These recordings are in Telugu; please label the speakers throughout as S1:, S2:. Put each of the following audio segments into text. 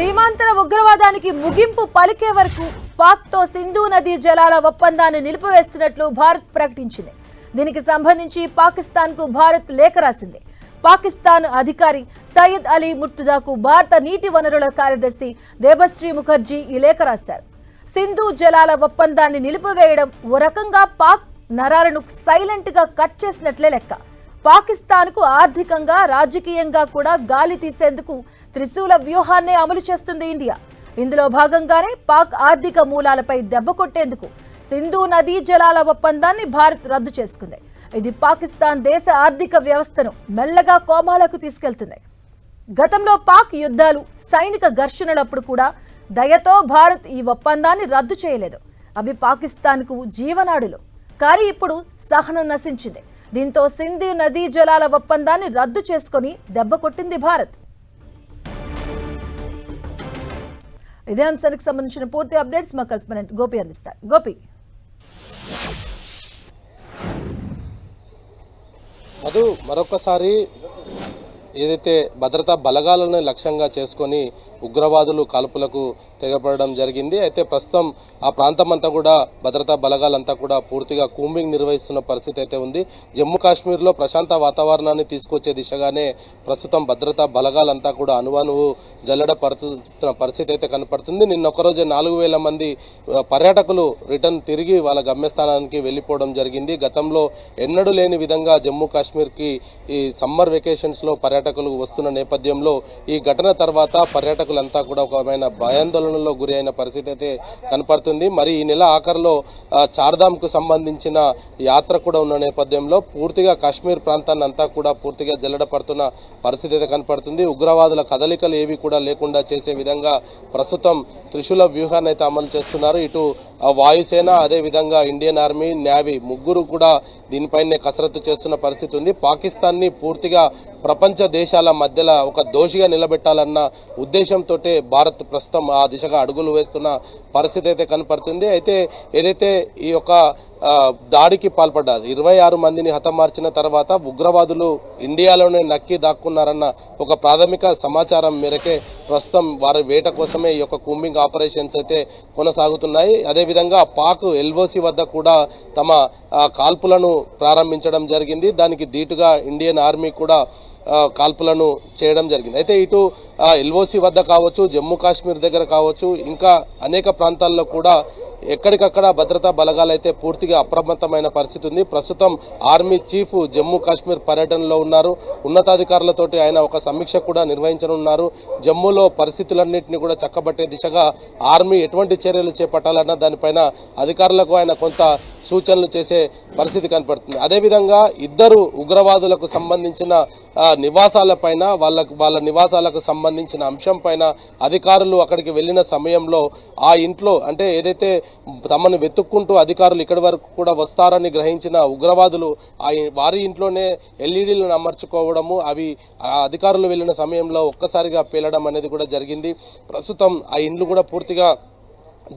S1: సీమాంతర ఉగ్రవాదానికి ముగింపు పలికే వరకు పాక్తో సింధు నదీ జలాల ఒప్పందాన్ని నిలిపివేస్తున్నట్లు భారత్ ప్రకటించింది. దీనికి సంబంధించి పాకిస్తాన్కు భారత్ లేఖ రాసింది. పాకిస్తాన్ అధికారి సయ్యద్ అలీ ముర్తుజాకు భారత నీటి వనరుల కార్యదర్శి దేబశ్రీ ముఖర్జీ ఈ లేఖ రాశారు. సింధు జలాల ఒప్పందాన్ని నిలిపివేయడం ఓ రకంగా పాక్ నరాలను సైలెంట్ గా కట్ చేసినట్లే లెక్క. పాకిస్తాన్కు ఆర్థికంగా రాజకీయంగా కూడా గాలి తీసేందుకు త్రిశూల వ్యూహాన్నే అమలు చేస్తుంది ఇండియా. ఇందులో భాగంగానే పాక్ ఆర్థిక మూలాలపై దెబ్బ కొట్టేందుకు సింధు నదీ జలాల ఒప్పందాన్ని భారత్ రద్దు చేసుకుంది. ఇది పాకిస్తాన్ దేశ ఆర్థిక వ్యవస్థను మెల్లగా కోమాలకు తీసుకెళ్తుంది. గతంలో పాక్ యుద్ధాలు, సైనిక ఘర్షణలప్పుడు కూడా దయతో భారత్ ఈ ఒప్పందాన్ని రద్దు చేయలేదు. అవి పాకిస్తాన్కు జీవనాడులు. కానీ ఇప్పుడు సహనం నశించింది. దీంతో సింధు నదీ జలాల ఒప్పందాన్ని రద్దు చేసుకుని దెబ్బ కొట్టింది భారత్. ఇదే అంశానికి సంబంధించిన పూర్తి అప్డేట్స్ మా కరెస్పాండెంట్ గోపి అందిస్తారు. గోపి,
S2: అది మరొకసారి ఏదైతే భద్రతా బలగాలను లక్ష్యంగా చేసుకొని ఉగ్రవాదులు కాల్పులకు తెగపడడం జరిగింది. అయితే ప్రస్తుతం ఆ ప్రాంతం అంతా కూడా భద్రతా బలగాలంతా కూడా పూర్తిగా కూంబింగ్ నిర్వహిస్తున్న పరిస్థితి అయితే ఉంది. జమ్మూ కాశ్మీర్లో ప్రశాంత వాతావరణాన్ని తీసుకొచ్చే దిశగానే ప్రస్తుతం భద్రతా బలగాలంతా కూడా అణువణువు జల్లడపడుతున్న పరిస్థితి అయితే కనపడుతుంది. నిన్న ఒకరోజే 4,000 మంది పర్యాటకులు రిటర్న్ తిరిగి వాళ్ళ గమ్యస్థానానికి వెళ్ళిపోవడం జరిగింది. గతంలో ఎన్నడూ లేని విధంగా జమ్మూ కాశ్మీర్కి ఈ సమ్మర్ వెకేషన్స్ లో పర్యాటకులు వస్తున్న నేపథ్యంలో ఈ ఘటన తర్వాత పర్యాటకులంతా కూడా ఒక భయాందోళనలో గురి అయిన పరిస్థితి అయితే కనపడుతుంది. మరి ఈ నెల ఆఖరిలో చార్ధామ్ కు సంబంధించిన యాత్ర కూడా ఉన్న నేపథ్యంలో పూర్తిగా కాశ్మీర్ ప్రాంతాన్ని అంతా కూడా పూర్తిగా జల్లడపడుతున్న పరిస్థితి అయితే కనపడుతుంది. ఉగ్రవాదుల కదలికలు ఏవి కూడా లేకుండా చేసే విధంగా ప్రస్తుతం త్రిశూల వ్యూహాన్ని అయితే అమలు చేస్తున్నారు. ఇటు వాయుసేన, అదే విధంగా ఇండియన్ ఆర్మీ, నేవీ ముగ్గురు కూడా దీనిపైనే కసరత్తు చేస్తున్న పరిస్థితి ఉంది. పాకిస్తాన్ ని పూర్తిగా ప్రపంచ దేశాల మధ్యలో ఒక దోషిగా నిలబెట్టాలన్న ఉద్దేశంతో భారత్ ప్రస్తుతం ఆ దిశగా అడుగులు వేస్తున్న పరిస్థితి అయితే కనపడుతుంది. అయితే ఏదైతే ఈ యొక్క దాడికి పాల్పడ్డారు 26 మందిని హతమార్చిన తర్వాత ఉగ్రవాదులు ఇండియాలోనే నక్కి దాక్కున్నారన్న ఒక ప్రాథమిక సమాచారం మేరకే ప్రస్తుతం వారి వేట కోసమే ఈ యొక్క కూంబింగ్ ఆపరేషన్స్ అయితే కొనసాగుతున్నాయి. అదేవిధంగా పాక్ ఎల్ఓసి వద్ద కూడా తమ కాల్పులను ప్రారంభించడం జరిగింది. దానికి ధీటుగా ఇండియన్ ఆర్మీ కూడా కాల్పులను చేయడం జరిగింది. అయితే ఇటు ఎల్ఓసి వద్ద కావచ్చు, జమ్మూ కాశ్మీర్ దగ్గర కావచ్చు, ఇంకా అనేక ప్రాంతాల్లో కూడా ఎక్కడికక్కడ భద్రతా బలగాలు అయితే పూర్తిగా అప్రమత్తమైన పరిస్థితి ఉంది. ప్రస్తుతం ఆర్మీ చీఫ్ జమ్మూ కాశ్మీర్ పర్యటనలో ఉన్నారు. ఉన్నతాధికారులతోటి ఆయన ఒక సమీక్ష కూడా నిర్వహించనున్నారు. జమ్మూలో పరిస్థితులన్నింటినీ కూడా చక్కబట్టే దిశగా ఆర్మీ ఎటువంటి చర్యలు చేపట్టాలన్న దానిపైన అధికారులకు ఆయన కొంత సూచనలు చేసే పరిస్థితి కనపడుతుంది. అదేవిధంగా ఇద్దరు ఉగ్రవాదులకు సంబంధించిన నివాసాలపైన వాళ్ళ నివాసాలకు సంబంధించిన అంశం పైన అధికారులు అక్కడికి వెళ్లిన సమయంలో ఆ ఇంట్లో అంటే ఏదైతే తమను వెతుక్కుంటూ అధికారులు ఇక్కడి వరకు కూడా వస్తారని గ్రహించిన ఉగ్రవాదులు వారి ఇంట్లోనే ఎల్ఈడీలను అమర్చుకోవడము, అవి ఆ అధికారులు వెళ్లిన సమయంలో ఒక్కసారిగా పేలడం అనేది కూడా జరిగింది. ప్రస్తుతం ఆ ఇండ్లు కూడా పూర్తిగా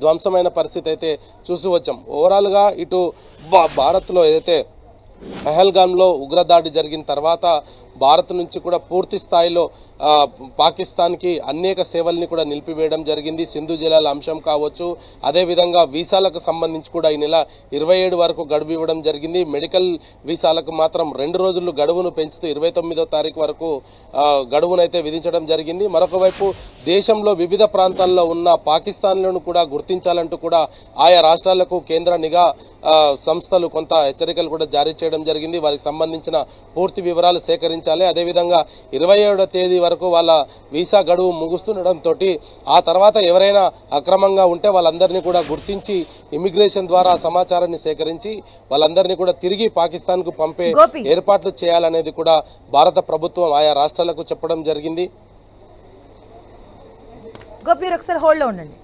S2: ధ్వంసమైన పరిస్థితి అయితే చూసి వచ్చాం. ఓవరాల్ గా ఇటు భారత్లో ఏదైతే పహల్గామ్లో ఉగ్రదాడి జరిగిన తర్వాత భారత్ నుంచి కూడా పూర్తి స్థాయిలో పాకిస్తాన్కి అనేక సేవల్ని కూడా నిలిపివేయడం జరిగింది. సింధు జలాల అంశం కావచ్చు, అదేవిధంగా వీసాలకు సంబంధించి కూడా ఈ నెల 27 వరకు గడువు ఇవ్వడం జరిగింది. మెడికల్ వీసాలకు మాత్రం 2 రోజులు గడువును పెంచుతూ 29వ తారీఖు వరకు గడువునైతే విధించడం జరిగింది. మరొక వైపు దేశంలో వివిధ ప్రాంతాల్లో ఉన్న పాకిస్తాన్లను కూడా గుర్తించాలంటూ కూడా ఆయా రాష్ట్రాలకు కేంద్ర నిఘా సంస్థలు కొంత హెచ్చరికలు కూడా జారీ చేయడం జరిగింది. వారికి సంబంధించిన పూర్తి వివరాలు సేకరించాలి. అదేవిధంగా 27వ తేదీ వరకు వాళ్ళ వీసా గడువు ముగుస్తుండటంతో ఆ తర్వాత ఎవరైనా అక్రమంగా ఉంటే వాళ్ళందరినీ కూడా గుర్తించి ఇమిగ్రేషన్ ద్వారా సమాచారాన్ని సేకరించి వాళ్ళందరినీ కూడా తిరిగి పాకిస్తాన్ కు పంపే ఏర్పాట్లు చేయాలనేది కూడా భారత ప్రభుత్వం ఆయా రాష్ట్రాలకు చెప్పడం జరిగింది.
S1: గోపి, ఒకసారి హోల్డ్ లో ఉండండి.